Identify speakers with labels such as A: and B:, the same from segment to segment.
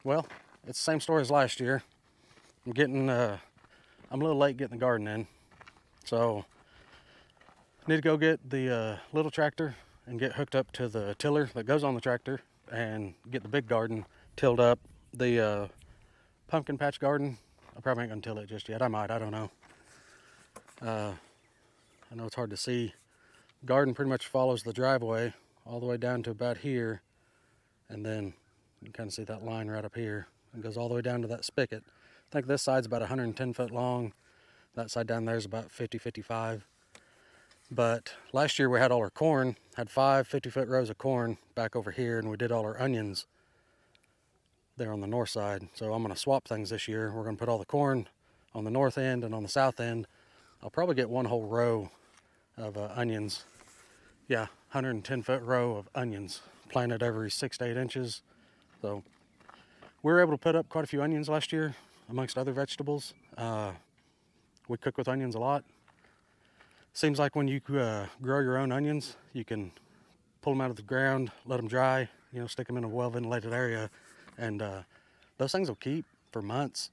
A: Well, it's the same story as last year. I'm a little late getting the garden in, so I need to go get the little tractor and get hooked up to the tiller that goes on the tractor and get the big garden tilled up. The pumpkin patch garden, I probably ain't gonna till it just yet. I might, I don't know. I know it's hard to see. Garden pretty much follows the driveway all the way down to about here, and then you can kind of see that line right up here. It goes all the way down to that spigot. I think this side's about 110 foot long. That side down there is about 50, 55. But last year we had all our corn, had 5 50-foot rows of corn back over here, and we did all our onions there on the north side. So I'm going to swap things this year. We're going to put all the corn on the north end, and on the south end, I'll probably get one whole row of onions. Yeah, 110-foot row of onions planted every 6 to 8 inches. So we were able to put up quite a few onions last year, amongst other vegetables. We cook with onions a lot. Seems like when you grow your own onions, you can pull them out of the ground, let them dry, stick them in a well-ventilated area, and those things will keep for months.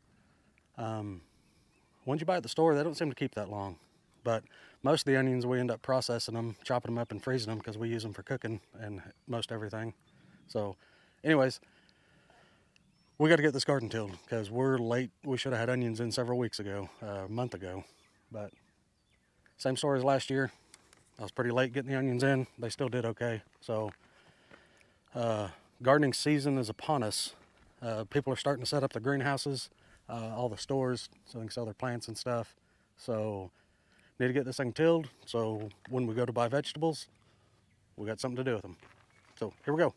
A: Once you buy at the store, they don't seem to keep that long. But most of the onions, we end up processing them, chopping them up and freezing them because we use them for cooking and most everything. So anyways, we got to get this garden tilled because we're late. We should have had onions in several weeks ago, a month ago, but same story as last year. I was pretty late getting the onions in. They still did okay. So gardening season is upon us. People are starting to set up the greenhouses, all the stores, so they can sell their plants and stuff. So need to get this thing tilled, so when we go to buy vegetables, we got something to do with them. So here we go.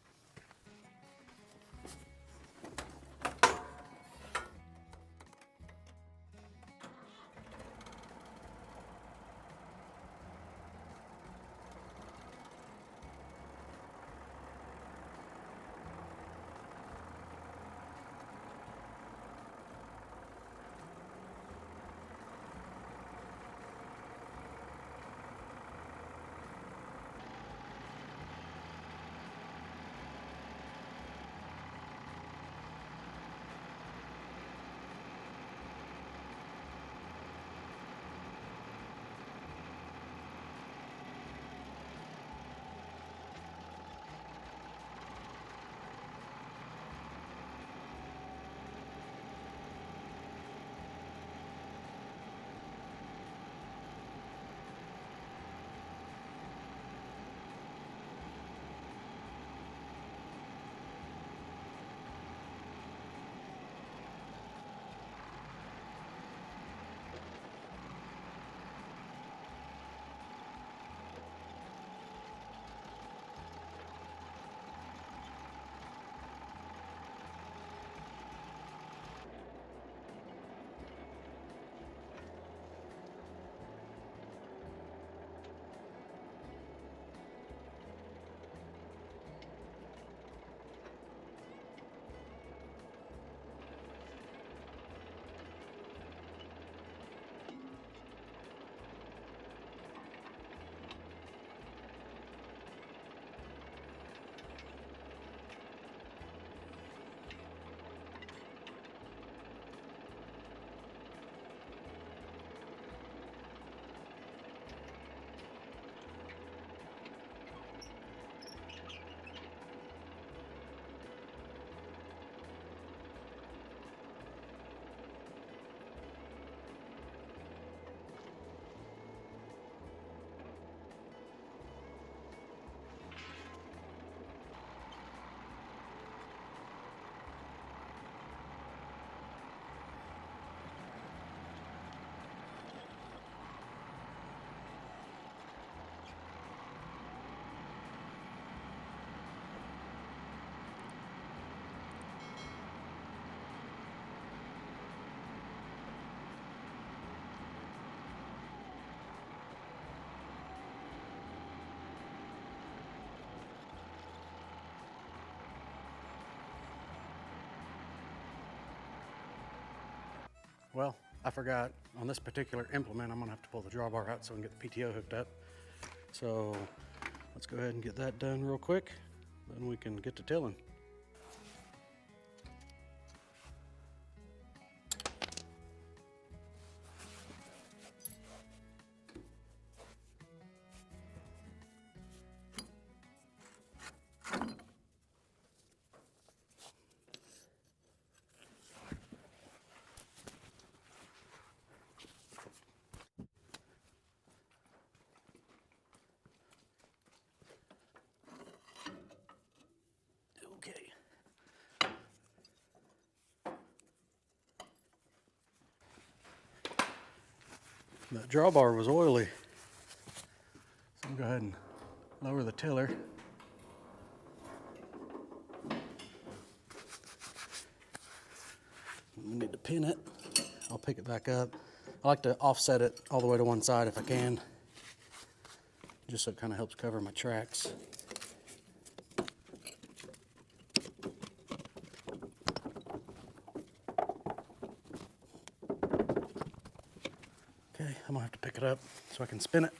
A: Well, I forgot, on this particular implement, I'm gonna have to pull the drawbar out so we can get the PTO hooked up. So let's go ahead and get that done real quick, then we can get to tilling. The drawbar was oily. So I'm gonna go ahead and lower the tiller. We need to pin it. I'll pick it back up. I like to offset it all the way to one side if I can, just so it kind of helps cover my tracks. Okay, I'm gonna have to pick it up so I can spin it.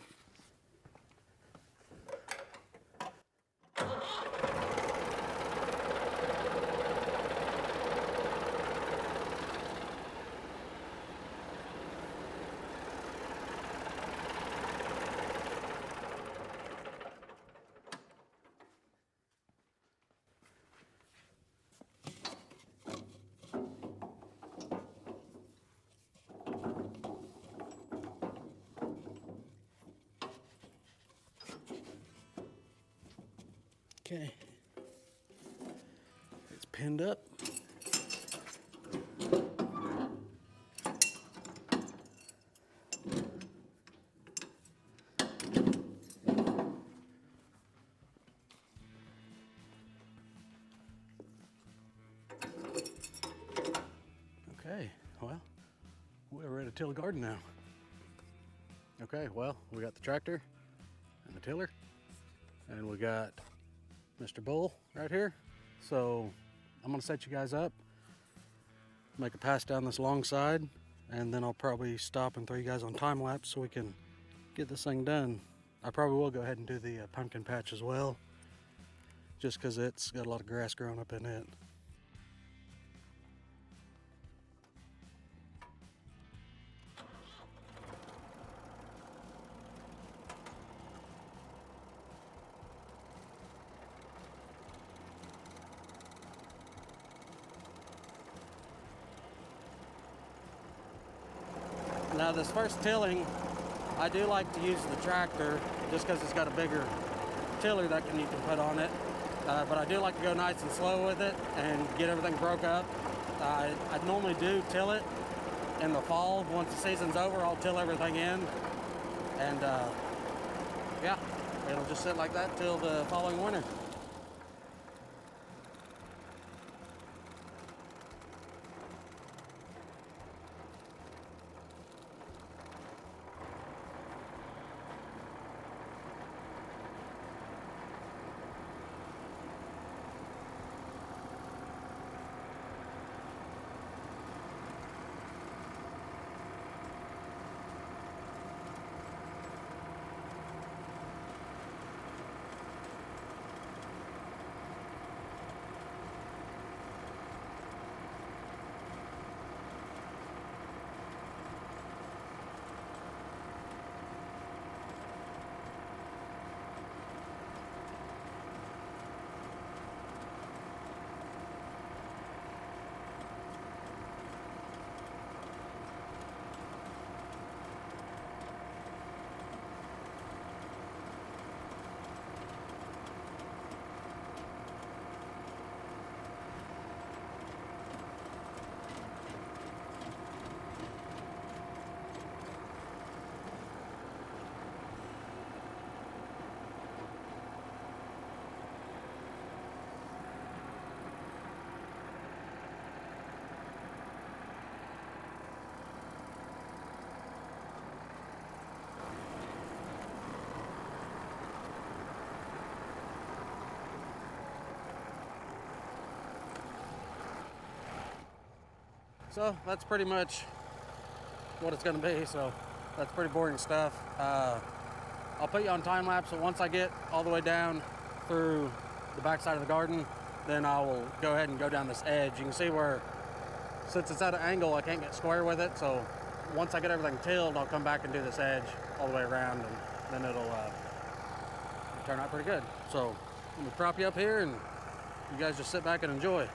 A: Okay, it's pinned up. Okay, well, we're ready to till the garden now. Okay, well, we got the tractor and the tiller, and we got Mr. Bull right here. So I'm gonna set you guys up, make a pass down this long side, and then I'll probably stop and throw you guys on time lapse so we can get this thing done. I probably will go ahead and do the pumpkin patch as well, just because it's got a lot of grass growing up in it. Now this first tilling, I do like to use the tractor just because it's got a bigger tiller that you can put on it. But I do like to go nice and slow with it and get everything broke up. I normally do till it in the fall. Once the season's over, I'll till everything in. And yeah, it'll just sit like that till the following winter. So that's pretty much what it's gonna be. So that's pretty boring stuff. I'll put you on time lapse, but once I get all the way down through the back side of the garden, then I will go ahead and go down this edge. You can see where, since it's at an angle, I can't get square with it. So once I get everything tilled, I'll come back and do this edge all the way around, and then it'll turn out pretty good. So let me prop you up here and you guys just sit back and enjoy.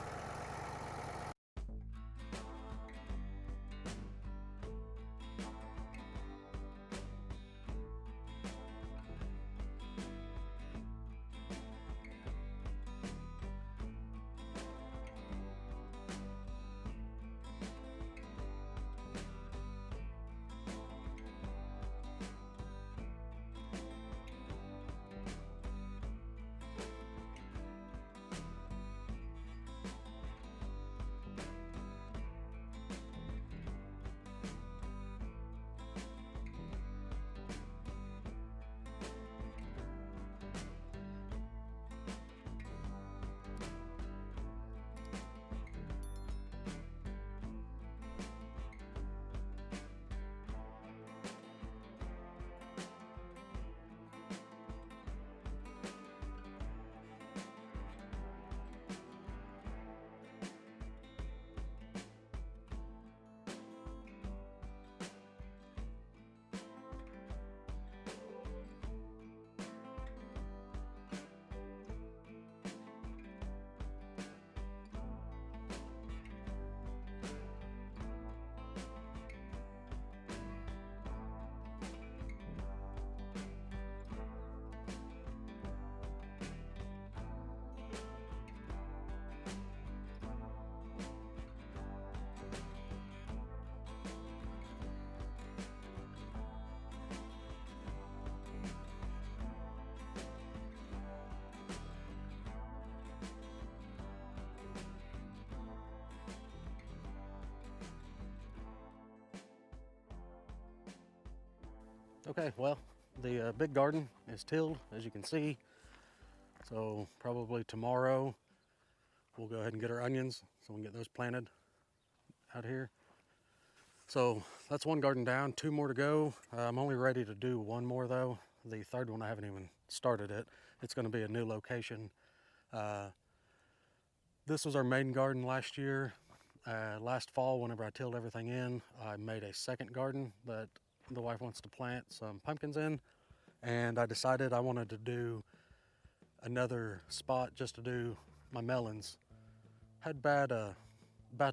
A: Okay, well, the big garden is tilled, as you can see. So probably tomorrow we'll go ahead and get our onions so we can get those planted out here. So that's one garden down, 2 more to go. I'm only ready to do 1 more though. The third one, I haven't even started it. It's going to be a new location. This was our main garden last year. Last fall, whenever I tilled everything in, I made a second garden that the wife wants to plant some pumpkins in. And I decided I wanted to do another spot just to do my melons. Had bad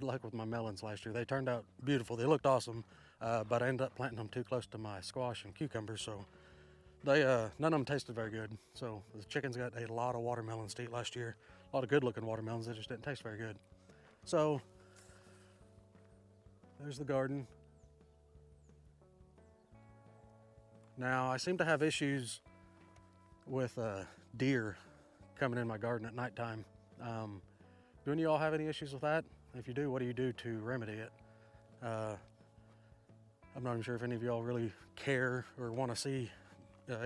A: luck with my melons last year. They turned out beautiful. They looked awesome, but I ended up planting them too close to my squash and cucumbers, so they none of them tasted very good. So the chickens got a lot of watermelons to eat last year. A lot of good-looking watermelons. They just didn't taste very good. So there's the garden. Now I seem to have issues with deer coming in my garden at nighttime. Do any of y'all have any issues with that? If you do, what do you do to remedy it? I'm not even sure if any of y'all really care or want to see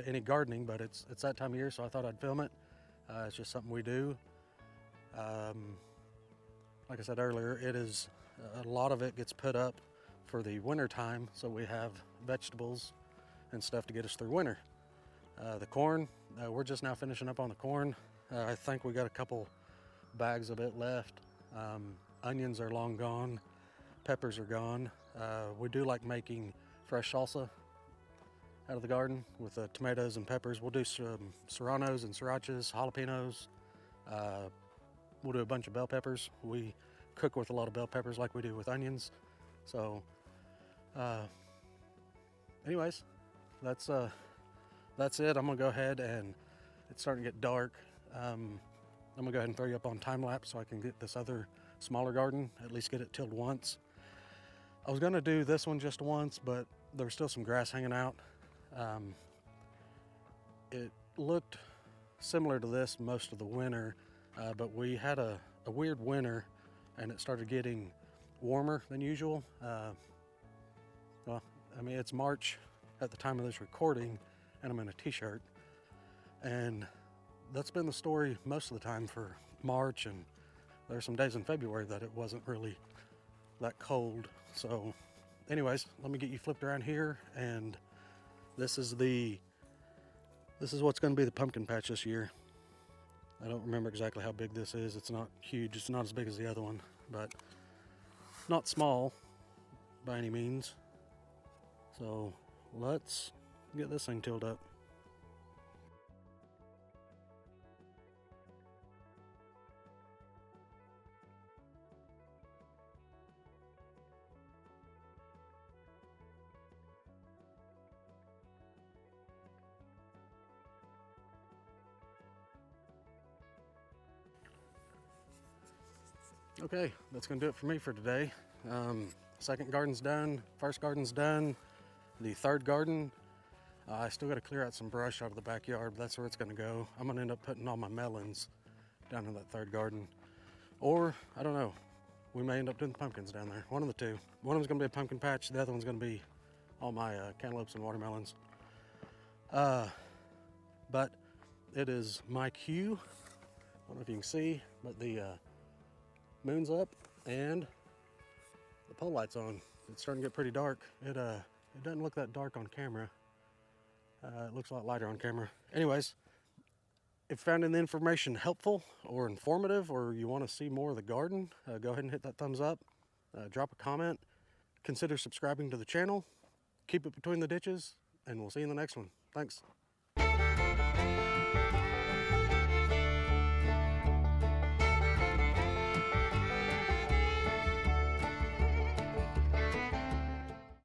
A: any gardening, but it's that time of year, so I thought I'd film it. It's just something we do. Like I said earlier, it is a lot of it gets put up for the winter time, so we have vegetables and stuff to get us through winter. The corn, we're just now finishing up on the corn. I think we got a couple bags of it left. Onions are long gone. Peppers are gone. We do like making fresh salsa out of the garden with tomatoes and peppers. We'll do some serranos and srirachas, jalapenos. We'll do a bunch of bell peppers. We cook with a lot of bell peppers like we do with onions. So anyways, that's it. I'm gonna go ahead, and it's starting to get dark. I'm gonna go ahead and throw you up on time lapse so I can get this other smaller garden, at least get it tilled once. I was gonna do this one just once, but there was still some grass hanging out. It looked similar to this most of the winter, but we had a weird winter, and it started getting warmer than usual. Well, I mean, it's March at the time of this recording, and I'm in a t-shirt, and that's been the story most of the time for March, and there are some days in February that it wasn't really that cold. So anyways, let me get you flipped around here, and this is what's going to be the pumpkin patch this year. I don't remember exactly how big this is. It's not huge. It's not as big as the other one, but not small by any means. So let's get this thing tilled up. Okay, that's gonna do it for me for today. Second garden's done, first garden's done. The third garden, I still gotta clear out some brush out of the backyard, but that's where it's gonna go. I'm gonna end up putting all my melons down in that third garden. Or, I don't know, we may end up doing the pumpkins down there. One of the two. One of them's gonna be a pumpkin patch, the other one's gonna be all my cantaloupes and watermelons. But it is my cue. I don't know if you can see, but the moon's up and the pole light's on. It's starting to get pretty dark. It doesn't look that dark on camera. It looks a lot lighter on camera. Anyways, if you found the information helpful or informative, or you want to see more of the garden, go ahead and hit that thumbs up. Drop a comment. Consider subscribing to the channel. Keep it between the ditches, and we'll see you in the next one. Thanks.